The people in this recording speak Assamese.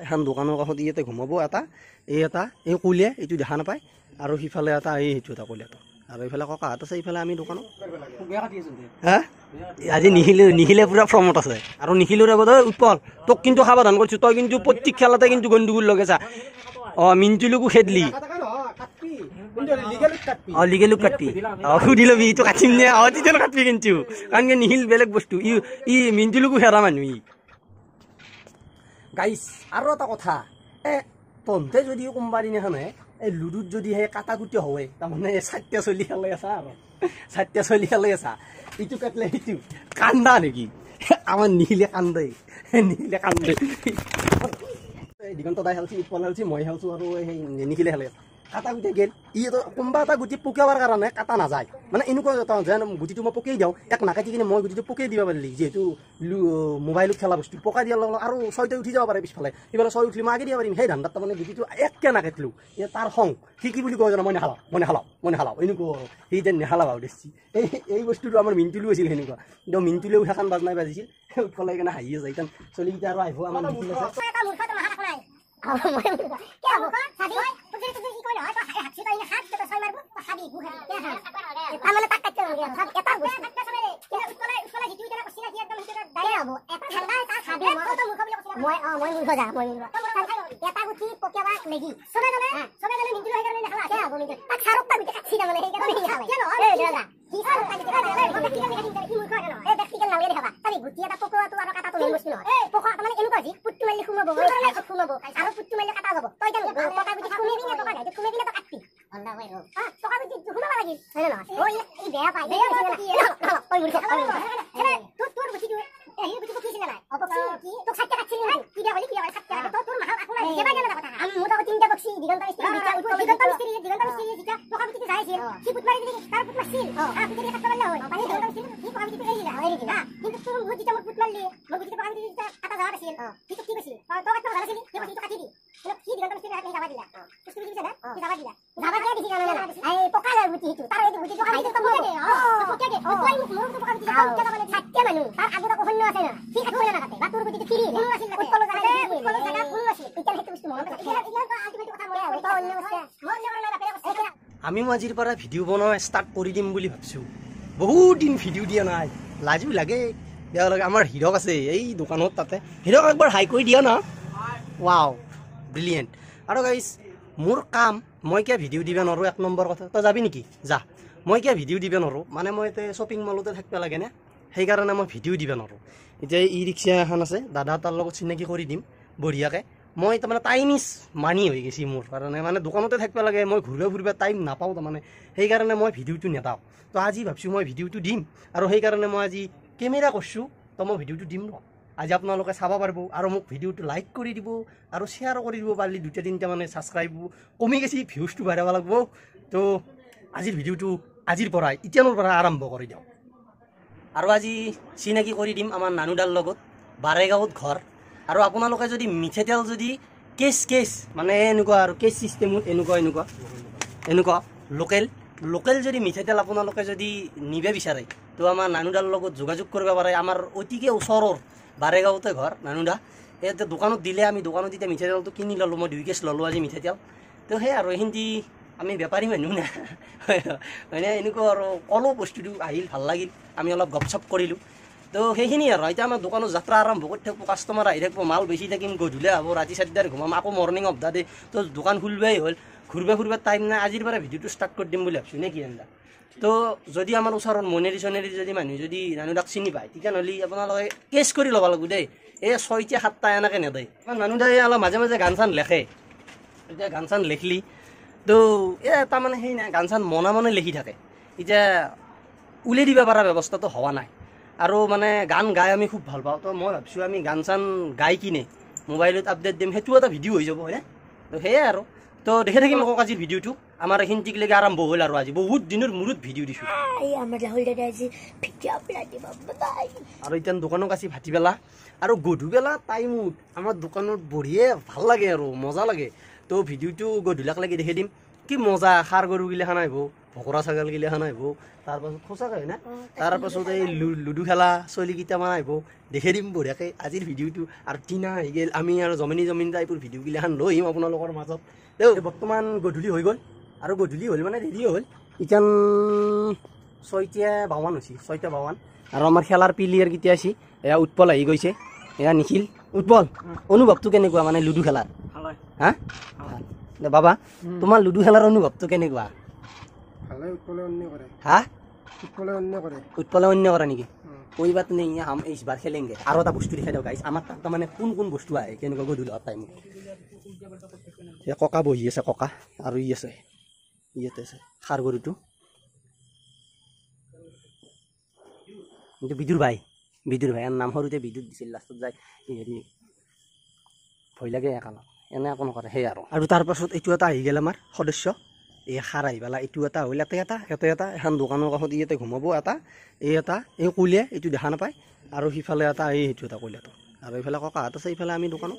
এখন দোকানৰ কাষত ইয়াতে ঘুমাব এটা এই কলীয়া এইটো দেখা নাপায় আৰু সিফালে এটা এই সেইটো এটা কলীয়াটো আৰু এইফালে ককাহাত আছে এইফালে আমি দোকানত হা আজি নিখিলে পুৰা ফ্ৰমত আছে আৰু নিখিলৰ আগত উৎপল তোক কিন্তু সাৱধান কৰিছোঁ তই কিন্তু প্ৰত্যেক খেলতে কিন্তু গণ্ডগোল লগাইছা মিন্টুলকো খেদলি লিগেলক কাটবি সুধি লবি এইটো কাটিম নে তেতিয়া কাটবি কিন্তু কাৰণ কি নিখিল বেলেগ বস্তু ই মিন্টুলকো হেৰা মানুহ ই গাইছ আৰু এটা কথা তহঁতে যদি কোনোবা দিনাখনে এই লুডুত যদি সেই কাটা কুটি হয় তাৰমানে চাৰিটা চলি খেলাই আছা আৰু চাৰিটা চলি খেলাই আছা ইটো কাটলে সিটো কান্দা নেকি আমাৰ নিখিলে কান্দে দিগন্ত দাই খেলছি উৎপল খেলছি মই খেলছোঁ আৰু সেই নিখিলে খেলে কাটা গুটি গেল ইটো কোনোবা এটা গুটি পকিয়াবৰ কাৰণে কাটা নাযায় মানে এনেকুৱা যেন গুটিটো মই পকিয়াই দিওঁ এক নাকাটি কিনে মই গুটিটো পকিয়াই দিব পাৰিলি যিহেতু মোবাইলত খেলা বস্তু পকাই দিয়াৰ লগে আৰু ছয়টা উঠি যাব পাৰে পিছফালে সিফালে ছয় উঠিলে মই আগে দিব পাৰিম সেই ধান্দাত তাৰমানে গুটিটো এককে নাকাটিলোঁ তাৰ খং সি কি বুলি কয় জানো মই নেহালাওঁ এনেকুৱা সি যেন নেহালাব দেখছি এই বস্তুটো আমাৰ মিন্টুলো আছিল সেনেকুৱা কিন্তু মিন্টুলেও সেইখন বাজনাই বাজিছিল উৎপলাই কিনে হাঁহি আছে ইতান চলিকেইটা আৰু আহিব আমাৰ নিখিল আছে আমি আজিৰ পৰা ভিডিঅ' বনোৱা ষ্টাৰ্ট কৰি দিম বুলি ভাবিছোঁ বহুত দিন ভিডিঅ' দিয়া নাই লাজো লাগে বেয়া লাগে আমাৰ হিৰক আছে এই দোকানত তাতে হিৰক একবাৰ হাই কৰি দিয়া না ৱাও ব্ৰিলিয়েণ্ট আৰু গাইছ মোৰ কাম মই কিয় ভিডিঅ' দিব নোৱাৰোঁ এক নম্বৰ কথা তই যাবি নেকি যা মই কিয় ভিডিঅ' দিব নোৱাৰোঁ মানে মই এতিয়া শ্বপিং মলতে থাকিব লাগে নে সেইকাৰণে মই ভিডিঅ' দিব নোৱাৰোঁ এতিয়া ই ৰিক্সা এখন আছে দাদা তাৰ লগত চিনাকি কৰি দিম বঢ়িয়াকৈ মই তাৰমানে টাইম ইজ মানি হৈ গৈছে মোৰ কাৰণে মানে দোকানতে থাকিব লাগে মই ঘূৰিব ফুৰিব টাইম নাপাওঁ তাৰমানে সেইকাৰণে মই ভিডিঅ'টো নেদাওঁ তো আজি ভাবিছোঁ মই ভিডিঅ'টো দিম আৰু সেইকাৰণে মই আজি কেমেৰা কৰিছোঁ তো মই ভিডিঅ'টো দিম ৰ আজি আপোনালোকে চাব পাৰিব আৰু মোক ভিডিঅ'টো লাইক কৰি দিব আৰু শ্বেয়াৰ কৰি দিব পাৰিলে দুটা তিনিটা মানে ছাবস্ক্ৰাইব কমি গৈছে ভিউজটো বাঢ়াব লাগিব তো আজিৰ ভিডিঅ'টো আজিৰ পৰাই এতিয়াৰ পৰা আৰম্ভ কৰি দিওঁ আৰু আজি চিনাকি কৰি দিম আমাৰ নানুদাৰ লগত বাৰেগাঁৱত ঘৰ আৰু আপোনালোকে যদি মিঠাতেল যদি কেছ মানে এনেকুৱা আৰু কেছ চিষ্টেমত এনেকুৱা লোকেল যদি মিঠাতেল আপোনালোকে যদি নিব বিচাৰে তো আমাৰ নানুদাৰ লগত যোগাযোগ কৰিব পাৰে আমাৰ অতিকে ওচৰৰ বাৰেগাঁৱতে ঘৰ নানুদা ইয়াতে দোকানত দিলে আমি দোকানত এতিয়া মিঠাতেলটো কিনি ল'লোঁ মই 2 কেছ ল'লোঁ আজি মিঠাতেল তো সেই আৰু এইখিনি আমি বেপাৰী মানুহ না হয়নে এনেকুৱা আৰু অলপ বস্তুটো আহিল ভাল লাগিল আমি অলপ গপচপ কৰিলোঁ তো সেইখিনি আৰু এতিয়া আমাৰ দোকানত যাত্ৰা আৰম্ভ কৰি থাকিব কাষ্টমাৰ আহি থাকিব মাল বেছি থাকিম গধূলি হ'ব ৰাতি 4টাত ঘুমাম আকৌ মৰ্ণিং অফ দা দে তো দোকান খুলিবই হ'ল ঘূৰিব টাইম নাই আজিৰ পৰা ভিডিঅ'টো ষ্টাৰ্ট কৰি দিম বুলি ভাবিছোঁ নে কি আন্দা তো যদি আমাৰ ওচৰত মনেৰি যদি মানুহ যদি নানুদাক চিনি পায় তেতিয়াহ'লে আপোনালোকে কেছ কৰি ল'ব লাগিব দেই এই 6টা 7টা এনেকৈ নেদেই নানুদাই অলপ মাজে মাজে গান চান লেখে এতিয়া গান চান লেখলি তো তাৰমানে সেই নাই গান চান মনে লিখি থাকে এতিয়া উলিয়াই দিব পৰা ব্যৱস্থাটো হোৱা নাই আৰু মানে গান গাই আমি খুব ভাল পাওঁ তো মই ভাবিছোঁ আমি গান চান গাই কিনে মোবাইলত আপডেট দিম সেইটো এটা ভিডিঅ' হৈ যাব হয়নে তো সেয়াই আৰু তো দেখি থাকিম আকৌ আজিৰ ভিডিঅ'টো আমাৰ এইখিনিলৈকে আৰম্ভ হ'ল আৰু আজি বহুত দিনৰ মূৰত ভিডিঅ' দিছোঁ আৰু এতিয়া দোকানত আছে ভাটিবেলা আৰু গধূবেলা টাইমত আমাৰ দোকানত বঢ়িয়ে ভাল লাগে আৰু মজা লাগে তো ভিডিঅ'টো গধূলাক লাগি দেখি দিম কি মজা সাৰ গৰুগিলাখান আহিব ভকৰা ছাগাল গিলাখান আহিব তাৰপাছত সঁচাকৈ হয় না তাৰপাছত এই লুডু খেলা চলিকেইটামান আহিব দেখি দিম বঢ়িয়াকৈ আজিৰ ভিডিঅ'টো আৰু টিনা আহি গ'ল আমি আৰু জমিনি টাইপৰ ভিডিঅ'গিলাখান লৈ আহিম আপোনালোকৰ মাজত বৰ্তমান গধূলি হৈ গ'ল আৰু গধূলি হ'ল মানে দেৰি হ'ল ইটান 6:52 হৈছে 6:52 আৰু আমাৰ খেলাৰ প্লেয়াৰ কেতিয়া আছে এয়া উৎপল আহি গৈছে এয়া নিখিল উৎপল অনুভৱটো কেনেকুৱা মানে লুডু খেলাৰ হা বাবা তোমাৰ লুডু খেলাৰ অনুভৱটো কেনেকুৱা হা উৎপলে অন্য কৰে নেকি कोई बात नहीं है हम इस बार खेलेंगे और এটা বস্তু দেখাই দাও গাইস আমার তাত মানে কোন বস্তু আহে কেনেকুৱা গধুল টাইম এ ককা বহি আছে ককা আৰু ই আছে ইয়াতে আছে খাৰ গৰুটো কিন্তু বিদুৰ ভাই আৰ নাম সৰুতে বিদুৰ দিছিল লাষ্টত যায় হেৰি ভয় লাগে একালত এনে একো নকৰে সেই আৰু তাৰ পাছত এইটো এটা আহি গেল আমাৰ সদস্য এই খাৰ আহি পেলাই এইটো এটা হ'ল এটা এখন দোকানৰ কাষত ইয়াতে ঘুমাব এটা এই কলীয়া এইটো দেখা নাপায় আৰু সিফালে এটা সেইটো এটা কলীয়াটো আৰু এইফালে ককাহাত আছে এইফালে আমি দোকানত